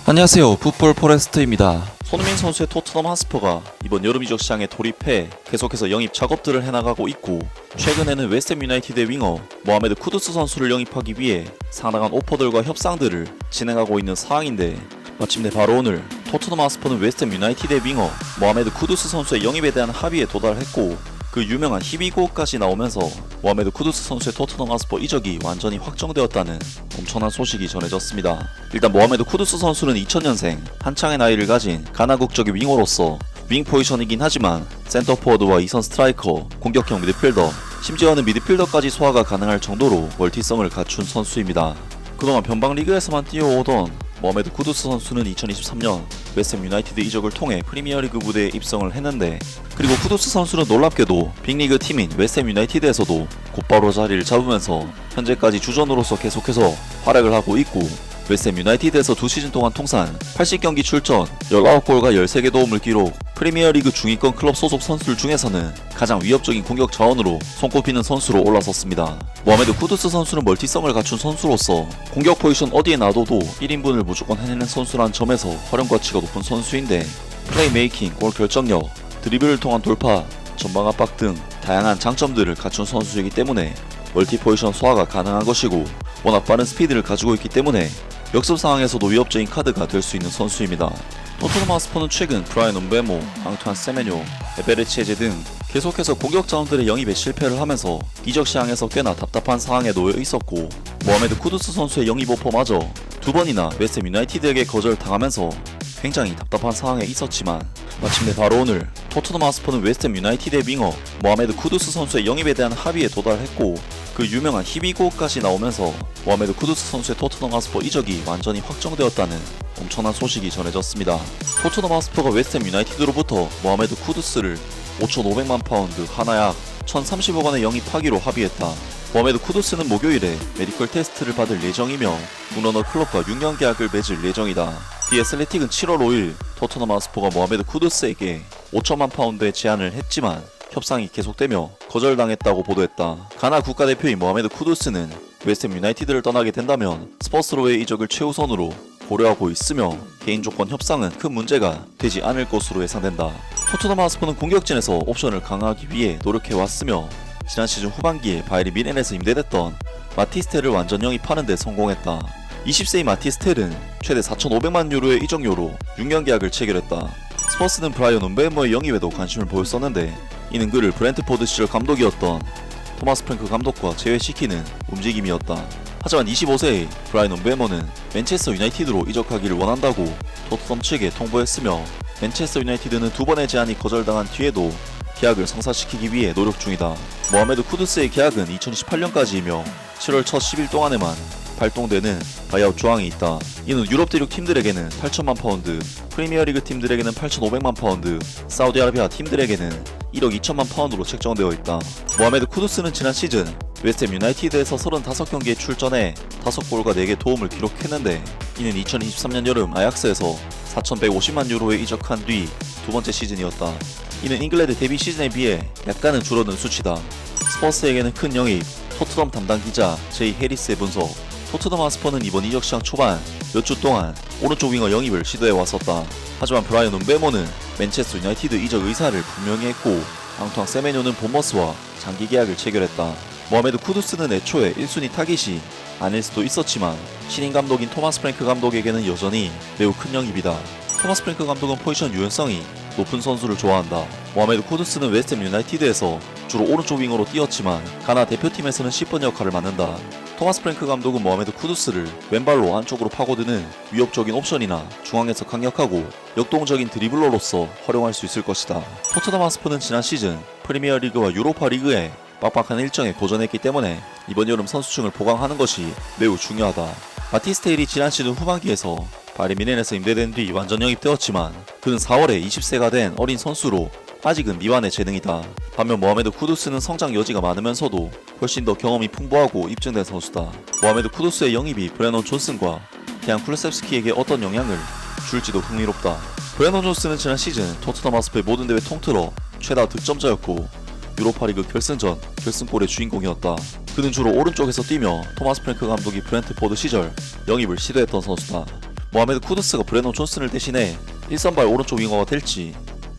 안녕하세요. 풋볼 포레스트입니다. 손흥민 선수의 토트넘 하스퍼가 이번 여름 이적 시장에 돌입해 계속해서 영입 작업들을 해나가고 있고, 최근에는 웨스트햄 유나이티드의 윙어 모하메드 쿠두스 선수를 영입하기 위해 상당한 오퍼들과 협상들을 진행하고 있는 상황인데, 마침내 바로 오늘 토트넘 하스퍼는 웨스트햄 유나이티드의 윙어 모하메드 쿠두스 선수의 영입에 대한 합의에 도달했고, 그 유명한 희비고까지 나오면서 모하메드 쿠두스 선수의 토트넘 하스퍼 이적이 완전히 확정되었다는 엄청난 소식이 전해졌습니다. 일단 모하메드 쿠두스 선수는 2000년생 한창의 나이를 가진 가나 국적의 윙어로서 윙 포지션이긴 하지만 센터포워드와 2선 스트라이커, 공격형 미드필더, 심지어는 미드필더까지 소화가 가능할 정도로 멀티성을 갖춘 선수입니다. 그동안 변방 리그에서만 뛰어오던 모하메드 쿠두스 선수는 2023년 웨스트햄 유나이티드 이적을 통해 프리미어리그 무대에 입성을 했는데, 그리고 쿠두스 선수는 놀랍게도 빅리그 팀인 웨스트햄 유나이티드에서도 곧바로 자리를 잡으면서 현재까지 주전으로서 계속해서 활약을 하고 있고, 웨스트햄 유나이티드에서 2시즌 동안 통산 80경기 출전, 19골과 13개 도움을 기록, 프리미어리그 중위권 클럽 소속 선수들 중에서는 가장 위협적인 공격 자원으로 손꼽히는 선수로 올라섰습니다. 모하메드 쿠두스 선수는 멀티성을 갖춘 선수로서 공격 포지션 어디에 놔둬도 1인분을 무조건 해내는 선수라는 점에서 활용 가치가 높은 선수인데, 플레이메이킹, 골 결정력, 드리블을 통한 돌파, 전방 압박 등 다양한 장점들을 갖춘 선수이기 때문에 멀티 포지션 소화가 가능한 것이고, 워낙 빠른 스피드를 가지고 있기 때문에 역습 상황에서도 위협적인 카드가 될 수 있는 선수입니다. 토트넘 하스퍼는 최근 브라이언 음베모, 앙투안 세메뇨, 에베르치 에제 등 계속해서 공격 자원들의 영입에 실패를 하면서 이적 시장에서 꽤나 답답한 상황에 놓여 있었고, 모하메드 쿠두스 선수의 영입 오퍼마저 2번이나 웨스트햄 유나이티드에게 거절당하면서 굉장히 답답한 상황에 있었지만, 마침내 바로 오늘 토트넘 하스퍼는 웨스트햄 유나이티드의 윙어 모하메드 쿠두스 선수의 영입에 대한 합의에 도달했고, 그 유명한 희비고까지 나오면서 모하메드 쿠두스 선수의 토트넘 하스퍼 이적이 완전히 확정되었다는 엄청난 소식이 전해졌습니다. 토트넘 하스퍼가 웨스트햄 유나이티드로부터 모하메드 쿠두스를 5,500만 파운드, 하나 약 1,030억 원에 영입하기로 합의했다. 모하메드 쿠두스는 목요일에 메디컬 테스트를 받을 예정이며 북런너 클럽과 6년 계약을 맺을 예정이다. 디 애슬레틱은 7월 5일 토트넘 하스퍼가 모하메드 쿠두스에게 5천만 파운드의 제안을 했지만 협상이 계속되며 거절당했다고 보도했다. 가나 국가대표인 모하메드 쿠두스는 웨스트햄 유나이티드를 떠나게 된다면 스퍼스로의 이적을 최우선으로 고려하고 있으며 개인 조건 협상은 큰 문제가 되지 않을 것으로 예상된다. 토트넘 하스퍼는 공격진에서 옵션을 강화하기 위해 노력해왔으며 지난 시즌 후반기에 바이에른 뮌헨에서 임대됐던 마티스텔을 완전 영입하는 데 성공했다. 20세의 마티스텔은 최대 4,500만 유로의 이적료로 6년 계약을 체결했다. 스퍼스는 브라이언 음베모의 영입에도 관심을 보였었는데, 이는 그를 브렌트포드 시절 감독이었던 토마스 프랭크 감독과 제외시키는 움직임이었다. 하지만 25세의 브라이언 음베모는 맨체스터 유나이티드로 이적하기를 원한다고 토트넘 측에 통보했으며, 맨체스터 유나이티드는 2번의 제안이 거절당한 뒤에도 계약을 성사시키기 위해 노력 중이다. 모하메드 쿠두스의 계약은 2018년까지이며 7월 첫 10일 동안에만 발동되는 바이아웃 조항이 있다. 이는 유럽 대륙 팀들에게는 8천만 파운드, 프리미어리그 팀들에게는 8,500만 파운드, 사우디아라비아 팀들에게는 1억 2천만 파운드로 책정되어 있다. 모하메드 쿠두스는 지난 시즌 웨스트햄 유나이티드에서 35경기에 출전해 5골과 4개 도움을 기록했는데, 이는 2023년 여름 아약스에서 4,150만 유로에 이적한 뒤 두 번째 시즌이었다. 이는 잉글랜드 데뷔 시즌에 비해 약간은 줄어든 수치다. 스퍼스에게는 큰 영입. 토트넘 담당 기자 제이 해리스의 분석. 토트넘 하스퍼는 이번 이적 시장 초반 몇 주 동안 오른쪽 윙어 영입을 시도해 왔었다. 하지만 브라이언 음베모는 맨체스터 유나이티드 이적 의사를 분명히 했고, 앙투안 세메뇨는 본머스와 장기 계약을 체결했다. 모하메드 쿠두스는 애초에 1순위 타깃이 아닐 수도 있었지만 신인 감독인 토마스 프랭크 감독에게는 여전히 매우 큰 영입이다. 토마스 프랭크 감독은 포지션 유연성이 높은 선수를 좋아한다. 모하메드 쿠두스는 웨스트햄 유나이티드에서 주로 오른쪽 윙어로 뛰었지만 가나 대표팀에서는 10번 역할을 맡는다. 토마스 프랭크 감독은 모하메드 쿠두스를 왼발로 안쪽으로 파고드는 위협적인 옵션이나 중앙에서 강력하고 역동적인 드리블러로서 활용할 수 있을 것이다. 토트넘 하스퍼는 지난 시즌 프리미어리그와 유로파 리그에 빡빡한 일정에 고전했기 때문에 이번 여름 선수층을 보강하는 것이 매우 중요하다. 마티스테일이 지난 시즌 후반기에서 바이에른 뮌헨에서 임대된 뒤 완전 영입되었지만, 그는 4월에 20세가 된 어린 선수로 아직은 미완의 재능이다. 반면 모하메드 쿠두스는 성장 여지가 많으면서도 훨씬 더 경험이 풍부하고 입증된 선수다. 모하메드 쿠두스의 영입이 브레넌 존슨과 대한 쿨루셉스키에게 어떤 영향을 줄지도 흥미롭다. 브레넌 존슨은 지난 시즌 토트넘 하스퍼의 모든 대회 통틀어 최다 득점자였고, 유로파리그 결승전 결승골의 주인공이었다. 그는 주로 오른쪽에서 뛰며 토마스 프랭크 감독이 브렌트포드 시절 영입을 시도했던 선수다. 모하메드 쿠두스가 브레넌 존슨을 대신해 1선발 오른쪽 윙어가 될지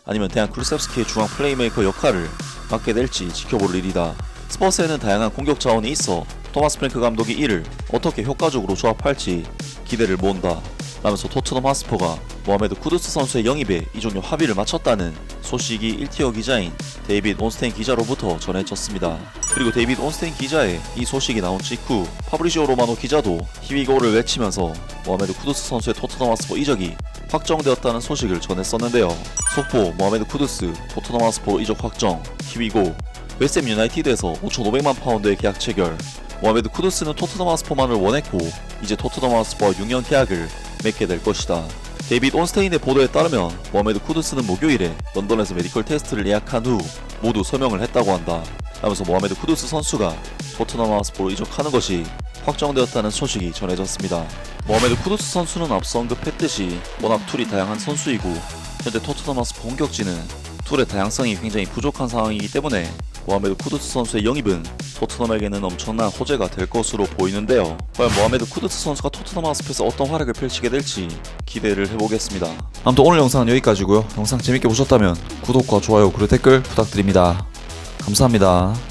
아니면 대한 쿨셉스키의 중앙 플레이메이커 역할을 맡게 될지 지켜볼 일이다. 스퍼스에는 다양한 공격 자원이 있어 토마스 프랭크 감독이 이를 어떻게 효과적으로 조합할지 기대를 모은다 라면서 토트넘 하스퍼가 모하메드 쿠두스 선수의 영입에 이 종류 합의를 마쳤다는 소식이 1티어 기자인 데이빗 온스테인 기자로부터 전해졌습니다. 그리고 데이빗 온스테인 기자의 이 소식이 나온 직후 파브리지오 로마노 기자도 히위고를 외치면서 모하메드 쿠두스 선수의 토트넘 하스퍼 이적이 확정되었다는 소식을 전했었는데요. 속보 모하메드 쿠두스 토트넘 하스퍼 이적 확정 히위고 웨스트햄 유나이티드에서 5,500만 파운드의 계약 체결. 모하메드 쿠두스는 토트넘 하스퍼만을 원했고 이제 토트넘 하스퍼와 6년 계약을 맺게 될 것이다. 데이빗 온스테인의 보도에 따르면 모하메드 쿠두스는 목요일에 런던에서 메디컬 테스트를 예약한 후 모두 서명을 했다고 한다. 라면서 모하메드 쿠두스 선수가 토트넘 하스퍼로 이적하는 것이 확정되었다는 소식이 전해졌습니다. 모하메드 쿠두스 선수는 앞서 언급했듯이 워낙 툴이 다양한 선수이고 현재 토트넘 하스퍼 공격진은 툴의 다양성이 굉장히 부족한 상황이기 때문에 모하메드 쿠두스 선수의 영입은 토트넘에게는 엄청난 호재가 될 것으로 보이는데요. 과연 모하메드 쿠두스 선수가 토트넘 하스퍼에서 어떤 활약을 펼치게 될지 기대를 해보겠습니다. 아무튼 오늘 영상은 여기까지고요. 영상 재밌게 보셨다면 구독과 좋아요 그리고 댓글 부탁드립니다. 감사합니다.